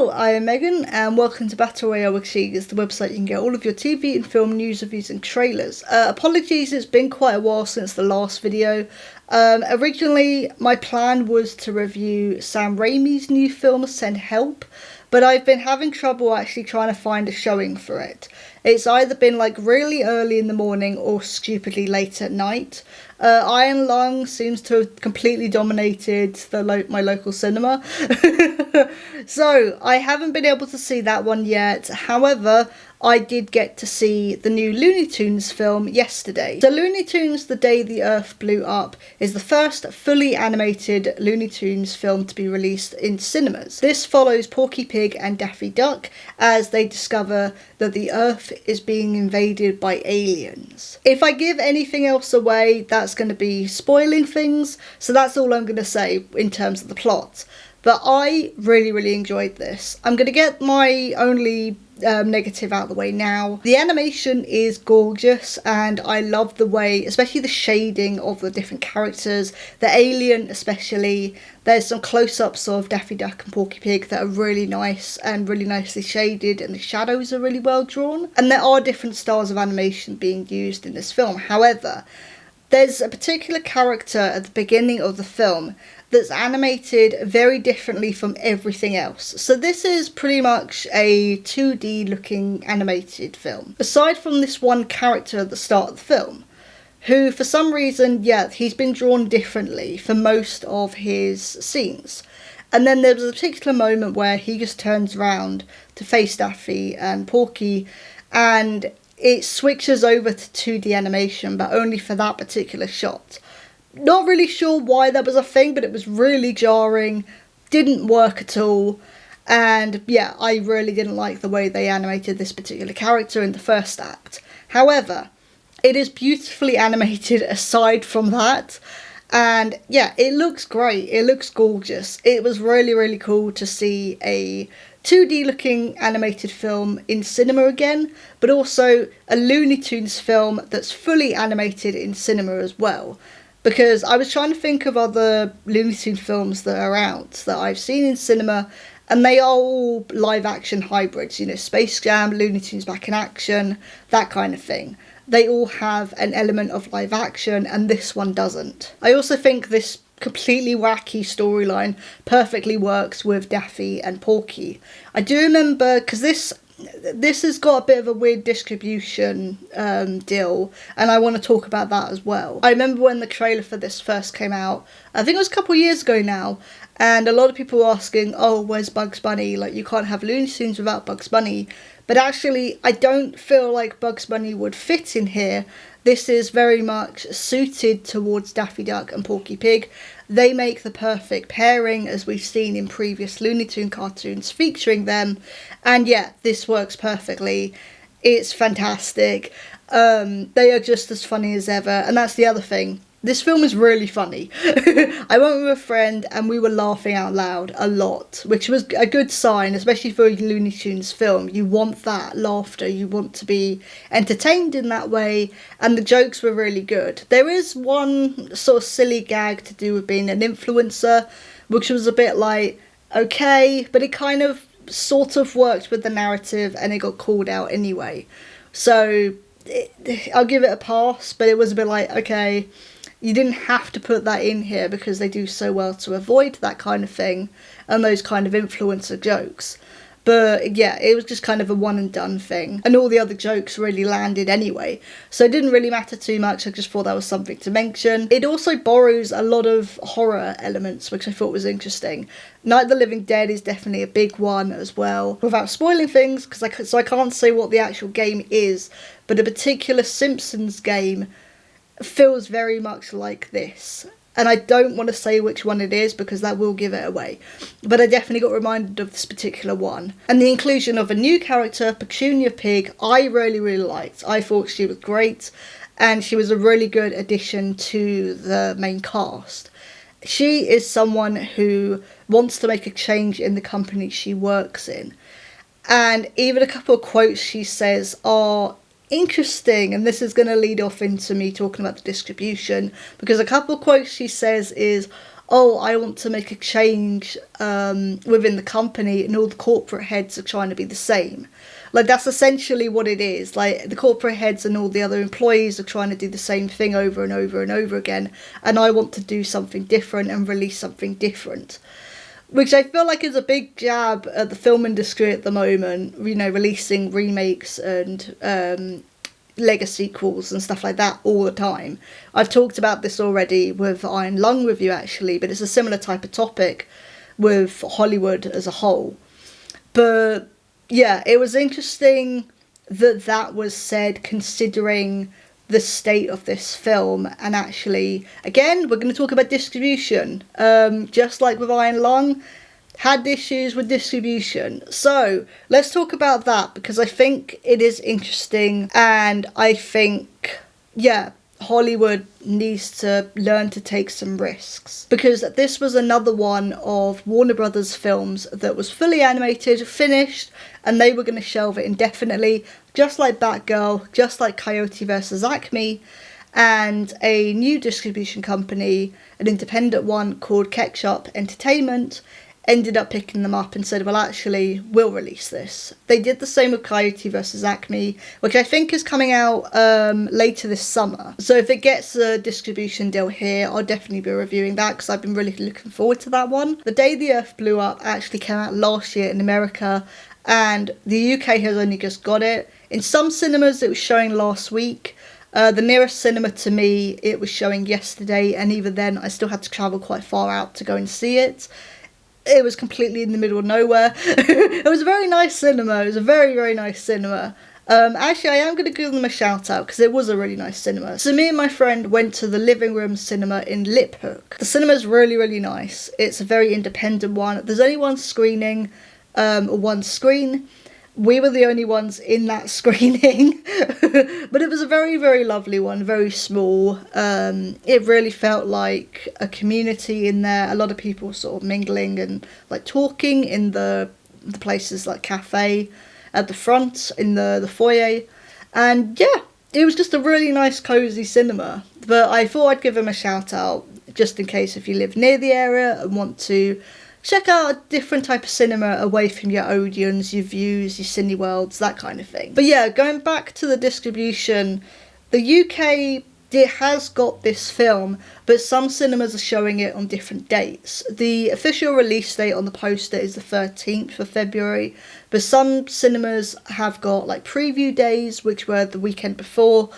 Hello, I am Megan and welcome to Battle Royale with Cheese, the website you can get all of your TV and film news, reviews and trailers. Apologies, it's been quite a while since the last video. Originally my plan was to review Sam Raimi's new film Send Help, but I've been having trouble actually trying to find a showing for it. It's either been like really early in the morning or stupidly late at night. Iron Lung seems to have completely dominated my local cinema. So I haven't been able to see that one yet. However, I did get to see the new LooneyTunes film yesterday. So LooneyTunes The Day the Earth Blew Up is the first fully animated LooneyTunes film to be released in cinemas. This follows Porky Pig and Daffy Duck as they discover that the Earth is being invaded by aliens. If I give anything else away, that's going to be spoiling things, so that's all I'm going to say in terms of the plot. But I really enjoyed this. I'm going to get my only negative out of the way now. The animation is gorgeous and I love the way, especially the shading of the different characters, the alien especially. There's some close-ups of Daffy Duck and Porky Pig that are really nice and really nicely shaded, and the shadows are really well drawn. And there are different styles of animation being used in this film. However, there's a particular character at the beginning of the film that's animated very differently from everything else. So this is pretty much a 2D looking animated film. Aside from this one character at the start of the film, who for some reason, he's been drawn differently for most of his scenes. And then there was a particular moment where he just turns around to face Daffy and Porky, and it switches over to 2D animation, but only for that particular shot. Not really sure why that was a thing, but it was really jarring, didn't work at all, and I really didn't like the way they animated this particular character in the first act. However, it is beautifully animated aside from that, and it looks great, it looks gorgeous. It was really cool to see a 2D looking animated film in cinema again, but also a Looney Tunes film that's fully animated in cinema as well. Because I was trying to think of other Looney Tunes films that are out that I've seen in cinema, and they are all live action hybrids, you know, Space Jam, Looney Tunes Back in Action, that kind of thing. They all have an element of live action, and this one doesn't. I also think this completely wacky storyline perfectly works with Daffy and Porky. I do remember, because this has got a bit of a weird distribution deal, and I want to talk about that as well. I remember when the trailer for this first came out, I think it was a couple of years ago now, and a lot of people were asking, oh, where's Bugs Bunny? Like, you can't have Looney Tunes without Bugs Bunny. But actually, I don't feel like Bugs Bunny would fit in here. This is very much suited towards Daffy Duck and Porky Pig. They make the perfect pairing, as we've seen in previous Looney Tunes cartoons featuring them. And this works perfectly. It's fantastic. They are just as funny as ever. And that's the other thing. This film is really funny. I went with a friend and we were laughing out loud a lot, which was a good sign, especially for a Looney Tunes film. You want that laughter, you want to be entertained in that way, and the jokes were really good. There is one sort of silly gag to do with being an influencer, which was a bit like, okay, but it kind of sort of worked with the narrative and it got called out anyway. So I'll give it a pass, but it was a bit like, okay, you didn't have to put that in here because they do so well to avoid that kind of thing and those kind of influencer jokes. But it was just kind of a one and done thing, and all the other jokes really landed anyway, so it didn't really matter too much. I just thought that was something to mention. It also borrows a lot of horror elements, which I thought was interesting. Night of the Living Dead is definitely a big one as well. Without spoiling things, so I can't say what the actual game is, but a particular Simpsons game feels very much like this. And I don't want to say which one it is because that will give it away. But I definitely got reminded of this particular one. And the inclusion of a new character, Petunia Pig, I really liked. I thought she was great, and she was a really good addition to the main cast. She is someone who wants to make a change in the company she works in. And even a couple of quotes she says are interesting, and this is going to lead off into me talking about the distribution, because a couple of quotes she says is, oh, I want to make a change within the company, and all the corporate heads are trying to be the same. Like, that's essentially what it is. Like, the corporate heads and all the other employees are trying to do the same thing over and over and over again, and I want to do something different and release something different. Which I feel like is a big jab at the film industry at the moment, you know, releasing remakes and Lego sequels and stuff like that all the time. I've talked about this already with Iron Lung review, actually, but it's a similar type of topic with Hollywood as a whole. But yeah, it was interesting that that was said, considering the state of this film. And actually, again, we're going to talk about distribution. Just like with Iron Lung, had issues with distribution. So let's talk about that, because I think it is interesting, and I think, yeah, Hollywood needs to learn to take some risks, because this was another one of Warner Brothers films that was fully animated, finished, and they were going to shelve it indefinitely, just like Batgirl, just like Coyote vs. Acme. And a new distribution company, an independent one called Ketchup Entertainment, ended up picking them up and said, well, actually, we'll release this. They did the same with Coyote vs. Acme, which I think is coming out later this summer. So if it gets a distribution deal here, I'll definitely be reviewing that, because I've been really looking forward to that one. The Day the Earth Blew Up actually came out last year in America, and the UK has only just got it. In some cinemas, it was showing last week. The nearest cinema to me, it was showing yesterday, and even then, I still had to travel quite far out to go and see it. It was completely in the middle of nowhere. It was a very nice cinema. It was a very, very nice cinema. Actually, I am going to give them a shout out, because it was a really nice cinema. So me and my friend went to the Living Room Cinema in Liphook. The cinema's really, really nice. It's a very independent one. There's only one screening, or one screen. We were the only ones in that screening, but it was a very, very lovely one, very small. It really felt like a community in there, a lot of people sort of mingling and like talking in the places like cafe at the front, in the foyer. And yeah, it was just a really nice, cozy cinema. But I thought I'd give them a shout out, just in case if you live near the area and want to check out a different type of cinema away from your Odeons, your Views, your Cineworlds, that kind of thing. But yeah, going back to the distribution, the UK, it has got this film, but some cinemas are showing it on different dates. The official release date on the poster is the 13th of February, but some cinemas have got like preview days, which were the weekend before.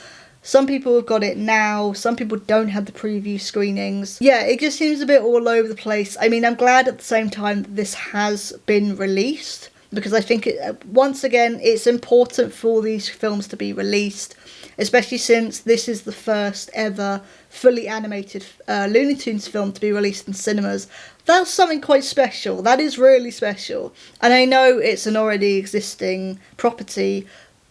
Some people have got it now, some people don't have the preview screenings. Yeah, it just seems a bit all over the place. I mean, I'm glad at the same time that this has been released, because I think, once again, it's important for these films to be released, especially since this is the first ever fully animated Looney Tunes film to be released in cinemas. That's something quite special. That is really special. And I know it's an already existing property,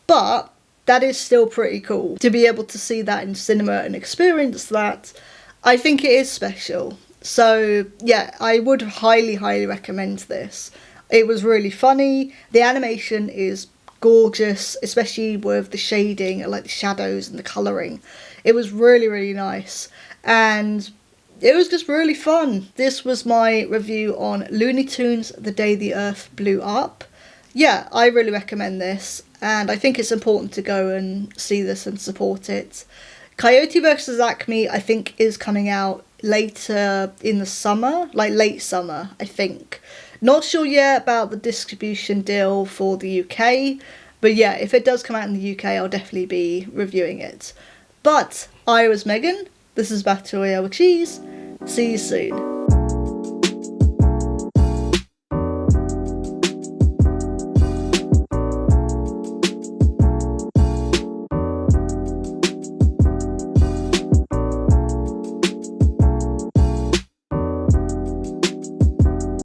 but that is still pretty cool to be able to see that in cinema and experience that. I think it is special. So yeah, I would highly, highly recommend this. It was really funny. The animation is gorgeous, especially with the shading and like the shadows and the colouring. It was really, really nice. And it was just really fun. This was my review on Looney Tunes, The Day the Earth Blew Up. Yeah, I really recommend this, and I think it's important to go and see this and support it. Coyote vs. Acme, I think, is coming out later in the summer, like late summer, I think. Not sure yet about the distribution deal for the UK, but yeah, if it does come out in the UK, I'll definitely be reviewing it. But I was Megan, this is Battle Royale with Cheese, see you soon.